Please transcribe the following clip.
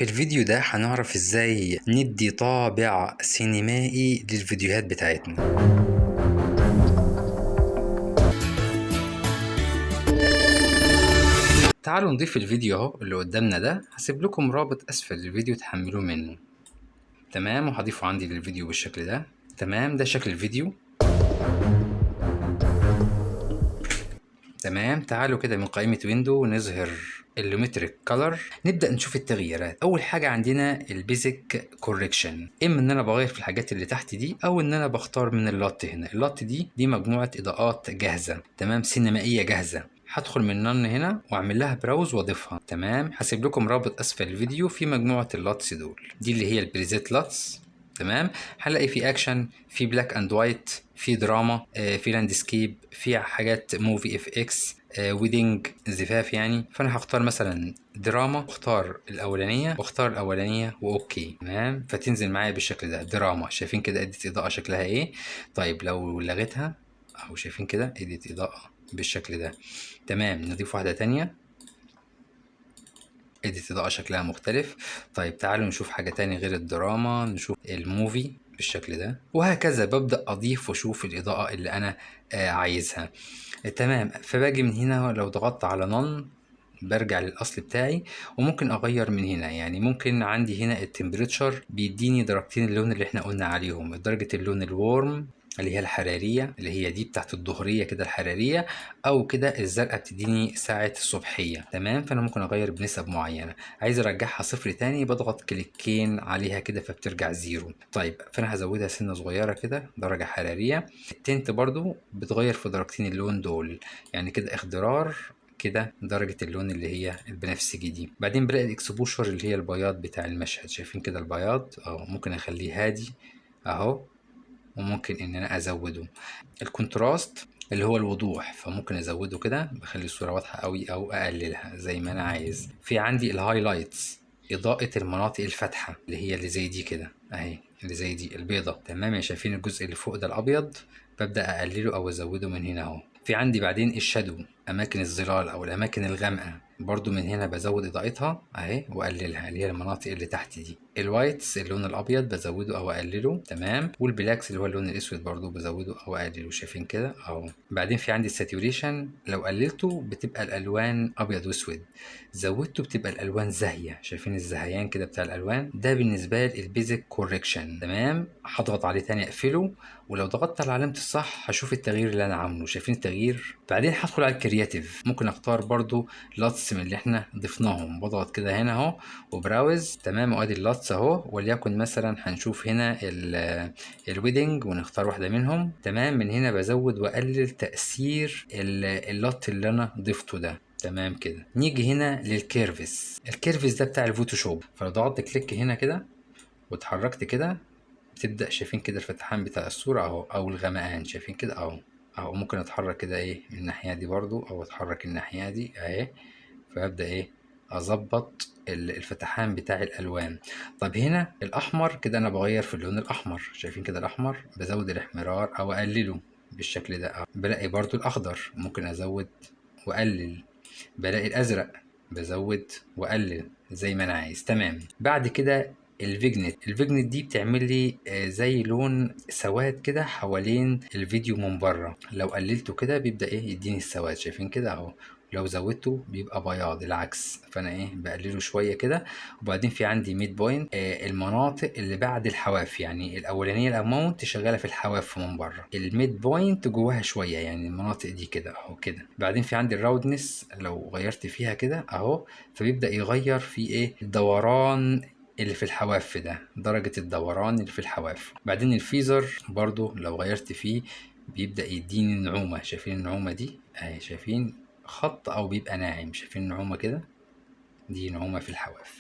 في الفيديو ده هنعرف ازاي ندي طابع سينمائي للفيديوهات بتاعتنا. تعالوا نضيف الفيديو اهو اللي قدامنا ده. هسيب لكم رابط اسفل الفيديو تحملوه منه. تمام، وهضيفه عندي للفيديو بالشكل ده. تمام، ده شكل الفيديو. تمام، تعالوا كده من قائمة ويندو نظهر اللومتريك كولر. نبدأ نشوف التغييرات. أول حاجة عندنا البيزك كوركشن، إما إن أنا بغير في الحاجات اللي تحت دي أو إن أنا بختار من اللوت. هنا اللوت دي مجموعة إضاءات جاهزة، تمام، سينمائية جاهزة. هدخل من نن هنا واعمل لها براوز واضيفها. تمام، هسيب لكم رابط اسفل الفيديو في مجموعة اللوتس دول. دي اللي هي البريزيت لوتس. تمام، هنلاقي في اكشن، في بلاك اند وايت، في دراما، في لاندسكيب، في حاجات موفي اف اكس، ويدنج، زفاف يعني. فانا هختار مثلا دراما، واختار الاولانيه واوكي. تمام، فتنزل معايا بالشكل ده دراما. شايفين كده اديت اضاءه شكلها ايه؟ طيب لو لغيتها اهو، شايفين كده اديت اضاءه بالشكل ده. تمام، نضيف واحده تانية اديت اضاءة شكلها مختلف. طيب تعالوا نشوف حاجة تانية غير الدراما، نشوف الموفي بالشكل ده، وهكذا ببدأ اضيف واشوف الاضاءة اللي انا عايزها. تمام، فباجي من هنا لو ضغطت على نون برجع للاصل بتاعي، وممكن اغير من هنا. يعني ممكن عندي هنا التمبريتشر بيديني درجتين اللون اللي احنا قلنا عليهم، درجة اللون الورم اللي هي الحرارية، اللي هي دي بتاعت الظهرية كده الحرارية، او كده الزرقاء بتديني ساعة الصبحية. تمام، فانا ممكن اغير بنسب معينة. عايز ارجعها صفر تاني بضغط كليكين عليها كده فبترجع زيرو. طيب فانا هزودها سنة صغيرة كده درجة حرارية. التنت برضو بتغير في درجتين اللون دول، يعني كده اخضرار، كده درجة اللون اللي هي البنفسجي دي. بعدين بلاقي الاكسبوشر اللي هي البياض بتاع المشهد. شايفين كده البياض اهو، ممكن اخليه هادي اهو، وممكن ان انا ازوده. الكونتراست اللي هو الوضوح، فممكن ازوده كده بخلي الصورة واضحة قوي او اقللها زي ما انا عايز. في عندي الهايلايتس، اضاءة المناطق الفاتحة اللي زي دي كده اهي، اللي زي دي البيضة. تمام، شايفين الجزء اللي فوق ده الابيض، ببدأ اقلله او ازوده من هنا اهو. في عندي بعدين الشادو، اماكن الظلال او الاماكن الغامقة، برضو من هنا بزود اضاءتها اهي واقللها، اللي هي المناطق اللي تحت دي. الوايتس اللون الابيض بزوده او اقلله. تمام، والبلاكس اللي هو اللون الاسود برضو بزوده او اقلله. شايفين كده اهو. بعدين في عندي الساتوريشن، لو قللته بتبقى الالوان ابيض واسود، زودته بتبقى الالوان زاهيه. شايفين الزهيان كده بتاع الالوان ده بالنسبه لي البيزك كوركشن. تمام، هضغط عليه تاني اقفله، ولو ضغطت على علامه الصح هشوف التغيير اللي انا عامله. شايفين التغيير؟ بعدين هدخل على الكرياتيف، ممكن اختار برضو لاتس من اللي احنا ضفناهم. بضغط كده هنا اهو وبراوز. تمام، وادي اللاتس اهو، وليكن مثلا هنشوف هنا الويدنج ونختار واحده منهم. تمام، من هنا بزود واقلل تاثير اللات اللي انا ضفته ده. تمام كده. نيجي هنا للكيرفس. الكيرفس ده بتاع الفوتوشوب، فلو ضغطت كليك هنا كده واتحركت كده بتبدأ، شايفين كده الفتحان بتاع الصورة اهو، او الغمقان. شايفين كده اهو ممكن اتحرك كده ايه من الناحية دي برضو، او اتحرك الناحية دي اهي. فابدأ ايه اظبط الفتحان بتاع الالوان. طب هنا الاحمر كده انا بغير في اللون الاحمر. شايفين كده الاحمر بزود الاحمرار او اقلله بالشكل ده أهو. بلاقي برضو الاخضر ممكن ازود واقلل. بلاقي الازرق بزود واقلل زي ما انا عايز. تمام، بعد كده الفيجنت دي بتعمل لي زي لون سواد كده حوالين الفيديو من بره. لو قللته كده بيبدأ ايه يديني السواد. شايفين كده اهو. لو زودته بيبقى بياض العكس، فانا ايه بقلله شويه كده. وبعدين في عندي ميد بوينت، المناطق اللي بعد الحواف، يعني الاولانيه الاماونت شغاله في الحواف من بره، الميد بوينت جواها شويه، يعني المناطق دي كده اهو كده. بعدين في عندي الراودنس، لو غيرت فيها كده اهو فبيبدا يغير في ايه الدوران اللي في الحواف ده، درجة الدوران اللي في الحواف. بعدين الفيزر برضو لو غيرت فيه بيبدأ يديني النعومة. شايفين النعومة دي اهي، شايفين خط او بيبقى ناعم. شايفين النعومة كده، دي نعومة في الحواف.